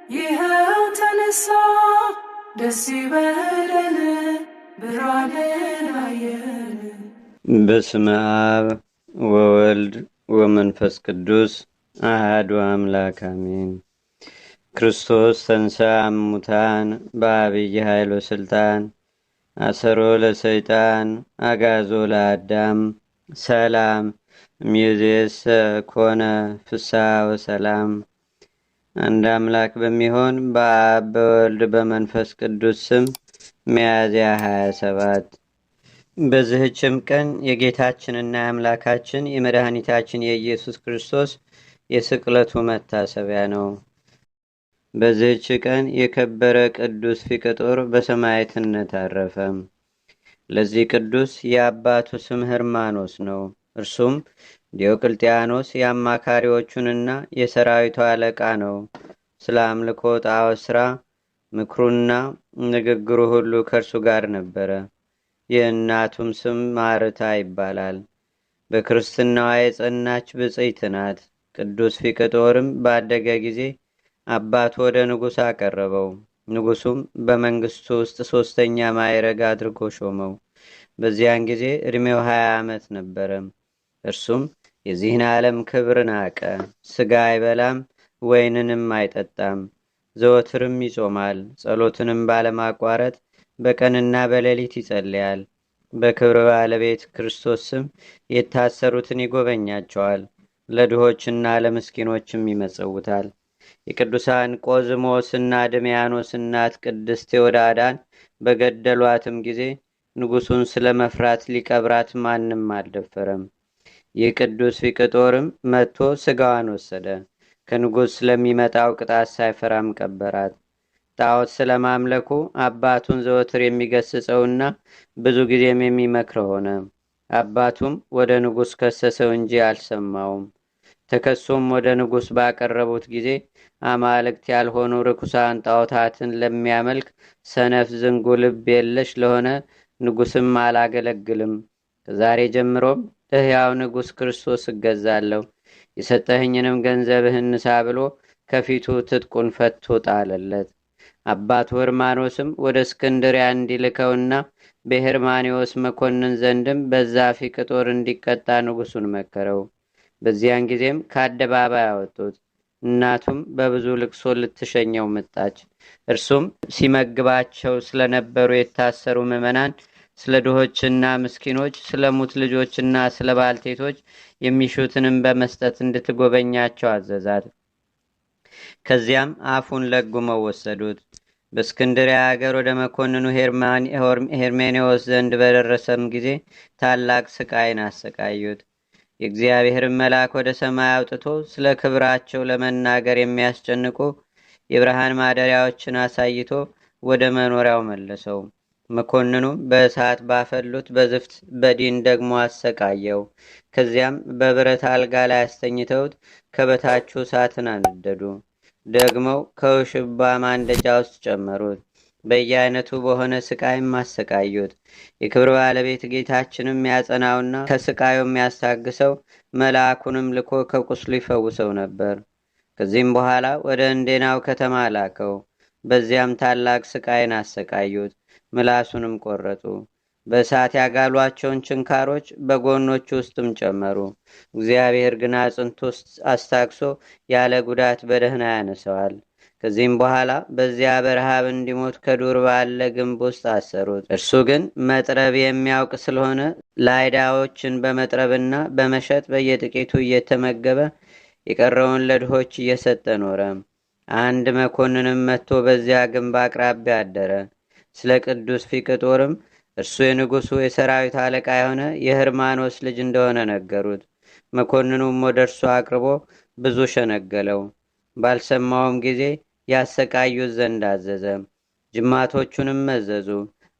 ይኸው ተነሳ ደስ ይበለን ብርሃንን አየን። በስመ አብ ወወልድ ወመንፈስ ቅዱስ አሐዱ አምላክ አሜን። ክርስቶስ ተንሥአ እሙታን በዐቢይ ኃይል ወሥልጣን አሰሮ ለሰይጣን አግዓዞ ለአዳም ሰላም እምይእዜሰ ኮነ ፍስሐ ወሰላም። አንድ አምላክ በሚሆን በአብ በወልድ በመንፈስ ቅዱስ ስም ሚያዝያ 27 በዚህችም ቀን የጌታችንና የአምላካችን የመድኃኒታችን የኢየሱስ ክርስቶስ የስቅለቱ መታሰቢያ ነው። በዚህች ቀን የከበረ ቅዱስ ፊቅጦር በሰማዕትነት አረፈ። ለዚህ ቅዱስ የአባቱ ስም ህርማኖስ ነው። እርሱም ዲዮቅልጥያኖስ የአማካሪዎቹንና የሰራዊቱ አለቃ ነው። ስለ አምልኮ ጣዖት ሥራ ምክሩና ንግግሩ ሁሉ ከእርሱ ጋር ነበረ። የእናቱም ስም ማርታ ይባላል። በክርስትናዋ የጸናች ብፅዕት ናት። ቅዱስ ፊቅጦርም ባደገ ጊዜ አባቱ ወደ ንጉሥ አቀረበው። ንጉሡም በመንግሥቱ ውስጥ 3ኛ ማዕረግ አድርጎ ሾመው። በዚያን ጊዜ ዕድሜው 20 ዓመት ነበረ። እርሱም የዚህን ዓለም ክብር ናቀ። ሥጋ አይበላም፣ ወይንንም አይጠጣም። ዘወትርም ይጾማል። ጸሎትንም ባለማቋረጥ በቀንና በሌሊት ይጸልያል። በክብር ባለቤት ክርስቶስ ስም የታሰሩትን ይጎበኛቸዋል። ለድሆችና ለምስኪኖችም ይመጸውታል። የቅዱሳን ቆዝሞስና ድሚያኖስ እናት ቅድስት ቴዎዳዳን በገደሏትም ጊዜ ንጉሡን ስለ መፍራት ሊቀብራት ማንም አልደፈረም። ይህ ቅዱስ ፊቅጦርም መጥቶ ሥጋዋን ወሰደ። ከንጉሥ ስለሚመጣው ቅጣት ሳይፈራም ቀበራት። ጣዖት ስለ ማምለኩ አባቱን ዘወትር የሚገስጸውና ብዙ ጊዜም የሚመክረው ሆነ። አባቱም ወደ ንጉሥ ከሰሰው እንጂ አልሰማውም። ተከሶም ወደ ንጉሥ ባቀረቡት ጊዜ አማልክት ያልሆኑ ርኩሳን ጣዖታትን ለሚያመልክ ሰነፍ ዝንጉ ልብ የለሽ ለሆነ ንጉሥም አላገለግልም። ከዛሬ ጀምሮም ለሕያው ንጉሥ ክርስቶስ እገዛለሁ፣ የሰጠህኝንም ገንዘብህን ንሳ ብሎ ከፊቱ ትጥቁን ፈቶ ጣለለት። አባቱ ህርማኖስም ወደ እስክንድሪያ እንዲልከውና በሄርማኒዎስ መኮንን ዘንድም በዛ ፊቅጦር እንዲቀጣ ንጉሡን መከረው። በዚያን ጊዜም ከአደባባይ አወጡት። እናቱም በብዙ ልቅሶ ልትሸኘው መጣች። እርሱም ሲመግባቸው ስለነበሩ የታሰሩ ምዕመናን፣ ስለ ድሆችና ምስኪኖች፣ ስለ ሙት ልጆችና ስለ ባልቴቶች የሚሹትንም በመስጠት እንድትጎበኛቸው አዘዛት። ከዚያም አፉን ለጉመው ወሰዱት። በእስክንድርያ አገር ወደ መኮንኑ ሄርሜኔዎስ ዘንድ በደረሰም ጊዜ ታላቅ ስቃይን አሰቃዩት። የእግዚአብሔርን መልአክ ወደ ሰማይ አውጥቶ ስለ ክብራቸው ለመናገር የሚያስጨንቁ የብርሃን ማደሪያዎችን አሳይቶ ወደ መኖሪያው መለሰው። መኮንኑም በእሳት ባፈሉት በዝፍት በዲን ደግሞ አሰቃየው። ከዚያም በብረት አልጋ ላይ አስተኝተውት ከበታቹ እሳትን አነደዱ። ደግመው ከውሽባ ማንደጃ ውስጥ ጨመሩት። በየአይነቱ በሆነ ስቃይም አሰቃዩት። የክብር ባለቤት ጌታችንም ያጸናውና ከስቃዩ የሚያስታግሰው መልአኩንም ልኮ ከቁስሉ ይፈውሰው ነበር። ከዚህም በኋላ ወደ እንዴናው ከተማ ላከው። በዚያም ታላቅ ስቃይን አሰቃዩት። ምላሱንም ቆረጡ። በእሳት ያጋሏቸውን ችንካሮች በጎኖቹ ውስጥም ጨመሩ። እግዚአብሔር ግን አጽንቶ አስታግሶ ያለ ጉዳት በደህና ያነሰዋል። ከዚህም በኋላ በዚያ በረሃብ እንዲሞት ከዱር ባለ ግንብ ውስጥ አሰሩት። እርሱ ግን መጥረብ የሚያውቅ ስለሆነ ላይዳዎችን በመጥረብና በመሸጥ በየጥቂቱ እየተመገበ የቀረውን ለድሆች እየሰጠ ኖረ። አንድ መኮንንም መጥቶ በዚያ ግንብ አቅራቢያ አደረ። ስለ ቅዱስ ፊቅጦርም እርሱ የንጉሡ የሰራዊት አለቃ የሆነ የህርማኖስ ልጅ እንደሆነ ነገሩት። መኮንኑም ወደ እርሱ አቅርቦ ብዙ ሸነገለው። ባልሰማውም ጊዜ ያሰቃዩት ዘንድ አዘዘ። ጅማቶቹንም መዘዙ፣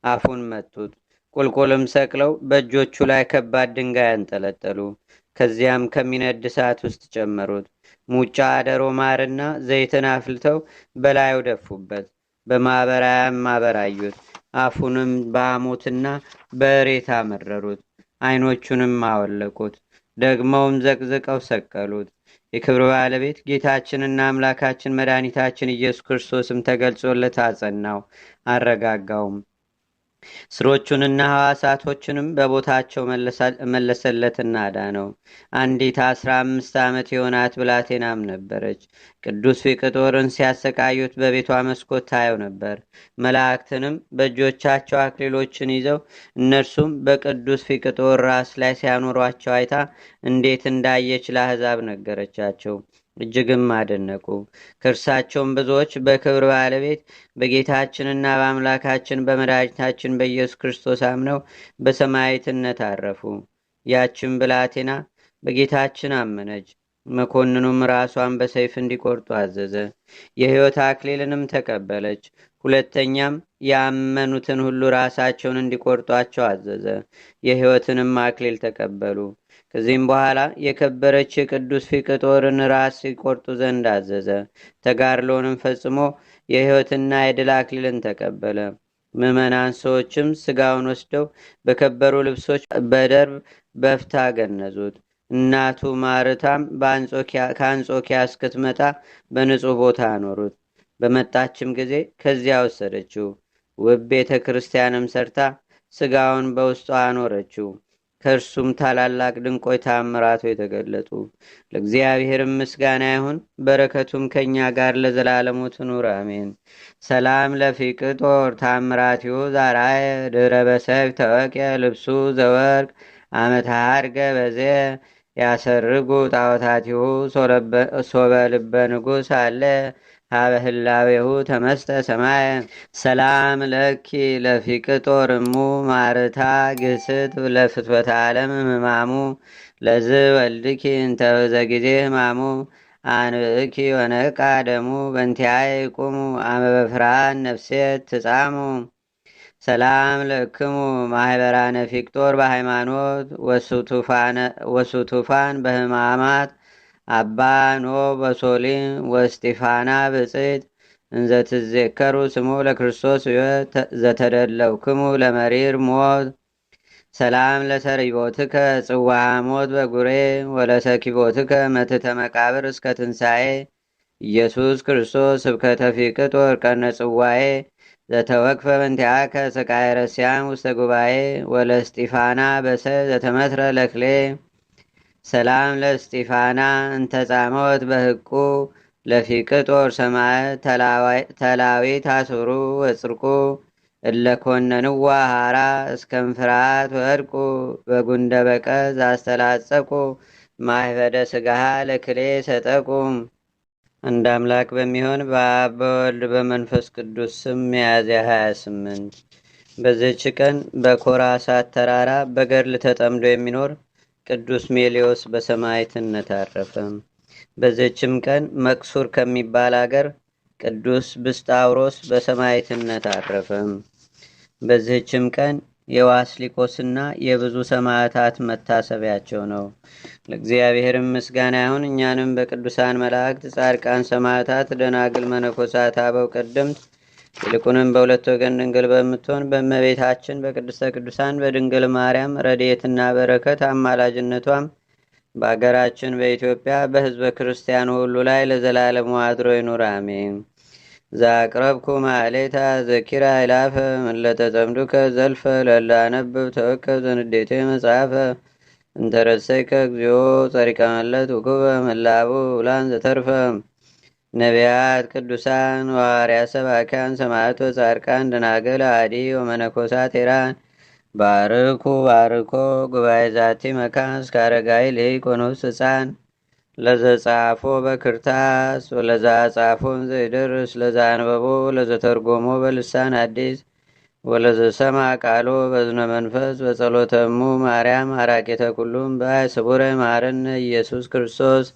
አፉን መቱት። ቁልቁልም ሰቅለው በእጆቹ ላይ ከባድ ድንጋይ አንጠለጠሉ። ከዚያም ከሚነድ እሳት ውስጥ ጨመሩት። ሙጫ አደሮ ማርና ዘይትን አፍልተው በላዩ ደፉበት። በማበራያም አበራዩት። አፉንም በአሞትና በእሬት አመረሩት። ዓይኖቹንም አወለቁት። ደግመውም ዘቅዝቀው ሰቀሉት። የክብር ባለቤት ጌታችንና አምላካችን መድኃኒታችን ኢየሱስ ክርስቶስም ተገልጾለት አጸናው፣ አረጋጋውም። ስሮቹንና ሐዋሳቶቹንም በቦታቸው መለሰለትና አዳነው። አንዲት 15 ዓመት የሆናት ብላቴናም ነበረች። ቅዱስ ፊቅጦርን ሲያሰቃዩት በቤቷ መስኮት ታየው ነበር። መላእክትንም በእጆቻቸው አክሊሎችን ይዘው እነርሱም በቅዱስ ፊቅጦር ራስ ላይ ሲያኖሯቸው አይታ እንዴት እንዳየች ለአሕዛብ ነገረቻቸው። እጅግም አደነቁ። ከእርሳቸውም ብዙዎች በክብር ባለቤት በጌታችንና በአምላካችን በመድኃኒታችን በኢየሱስ ክርስቶስ አምነው በሰማዕትነት አረፉ። ያችን ብላቴና በጌታችን አመነች። መኮንኑም ራሷን በሰይፍ እንዲቆርጡ አዘዘ። የሕይወት አክሊልንም ተቀበለች። ሁለተኛም ያመኑትን ሁሉ ራሳቸውን እንዲቆርጧቸው አዘዘ። የሕይወትንም አክሊል ተቀበሉ። ከዚህም በኋላ የከበረች የቅዱስ ፊቅጦርን ራስ ሲቆርጡ ዘንድ አዘዘ። ተጋድሎንም ፈጽሞ የሕይወትና የድል አክሊልን ተቀበለ። ምዕመናን ሰዎችም ስጋውን ወስደው በከበሩ ልብሶች በደርብ በፍታ ገነዙት። እናቱ ማርታም ከአንጾኪያ እስክትመጣ በንጹሕ ቦታ አኖሩት። በመጣችም ጊዜ ከዚያ ወሰደችው። ውብ ቤተ ክርስቲያንም ሰርታ ስጋውን በውስጧ አኖረችው። ከእርሱም ታላላቅ ድንቆይ ታምራቶ የተገለጡ። ለእግዚአብሔርም ምስጋና ይሁን፣ በረከቱም ከእኛ ጋር ለዘላለሙ ትኑር አሜን። ሰላም ለፊቅጦር ታምራቲሁ ዛራየ ድረ በሰይፍ ተወቅየ ልብሱ ዘወርቅ አመት አርገ በዜ ያሰርጉ ጣዖታቲሁ ሶበ ልበ ንጉሥ አለ ሀበህላዌሁ ተመስጠ ሰማየ። ሰላም ለኪ ለፊቅጦር እሙ ማርታ ግስት ለፍትወተ ዓለም ህማሙ ለዝ ወልድኪ እንተበዘ ጊዜ ህማሙ አንብእኪ ወነቃ ደሙ በንቲያይ ቁሙ አመ በፍርሃን ነፍሴት ትጻሙ። ሰላም ለክሙ ማህበራነ ፊቅጦር በሃይማኖት ወሱቱፋን በህማማት አባ ኖ በሶሊም ወስጢፋና ብፅት እንዘትዜከሩ ስሙ ለክርስቶስ ሕይወት ዘተደለውክሙ ለመሪር ሞት። ሰላም ለሰሪቦትከ ጽዋ ሞት በጉሬ ወለሰኪቦትከ መትተ መቃብር እስከ ትንሣኤ ኢየሱስ ክርስቶስ ስብከተ ፊቅጦር ቀነ ጽዋኤ ዘተወክፈ በንቲአከ ሰቃይ ረስያም ውስተ ጉባኤ ወለስጢፋና በሰ ዘተመትረ ለክሌ። ሰላም ለስጢፋና እንተጻመወት በህቁ ለፊቅጦር ሰማዕት ተላዊት አስሩ ወፅርቁ እለኮነንዋ ሃራ እስከምፍራት ወድቁ በጉንደ በቀዝ አስተላጸቁ ማህበደ ስጋሃ ለክሌ ሰጠቁ። አንድ አምላክ በሚሆን በአብ በወልድ በመንፈስ ቅዱስ ስም ሚያዝያ 28 በዚህች ቀን በኮራሳት ተራራ በገድል ተጠምዶ የሚኖር ቅዱስ ሜሊዮስ በሰማዕትነት አረፈ። በዚህችም ቀን መቅሱር ከሚባል አገር ቅዱስ ብስጣውሮስ በሰማዕትነት አረፈ። በዚህችም ቀን የዋስሊቆስና የብዙ ሰማዕታት መታሰቢያቸው ነው። ለእግዚአብሔርም ምስጋና ይሁን። እኛንም በቅዱሳን መላእክት፣ ጻድቃን፣ ሰማዕታት፣ ደናግል፣ መነኮሳት፣ አበው ቀደምት ይልቁንም በሁለት ወገን ድንግል በምትሆን በእመቤታችን በቅድስተ ቅዱሳን በድንግል ማርያም ረድኤትና በረከት አማላጅነቷም በአገራችን በኢትዮጵያ በሕዝበ ክርስቲያኑ ሁሉ ላይ ለዘላለሙ አድሮ ይኑር አሜን። ዛቅረብኩ ማሌታ ዘኪራ ይላፈ ምለተጸምዱከ ዘልፈ ለላነብብ ተወከብ ዘንዴቴ መጽሐፈ እንተረሰይከ እግዚኦ ጸሪቀ መለት ውኩበ መላቡ ውላን ዘተርፈ ነቢያት፣ ቅዱሳን፣ ሐዋርያት፣ ሰባክያን፣ ሰማዕቶ፣ ጻድቃን፣ ደናግል፣ አዲ ወመነኮሳት ሄራን ባርኩ ባርኮ ጉባኤ ዛቲ መካን እስከ አረጋዊ ልሂቅ ወንዑስ ሕፃን ለዘጻፎ በክርታስ ወለዛ ጻፎን ዘይደርስ ለዛ አንበቦ ለዘተርጎሞ በልሳን አዲስ ወለዘሰማ ቃሎ በዝነ መንፈስ በጸሎተሙ ማርያም አራቄተ ኩሉም ባይ ስቡረ ማረነ ኢየሱስ ክርስቶስ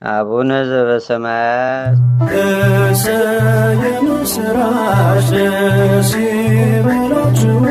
አቡነ ዘበሰማያት ከሰየኑ ስራሽ ደስ ይበላችሁ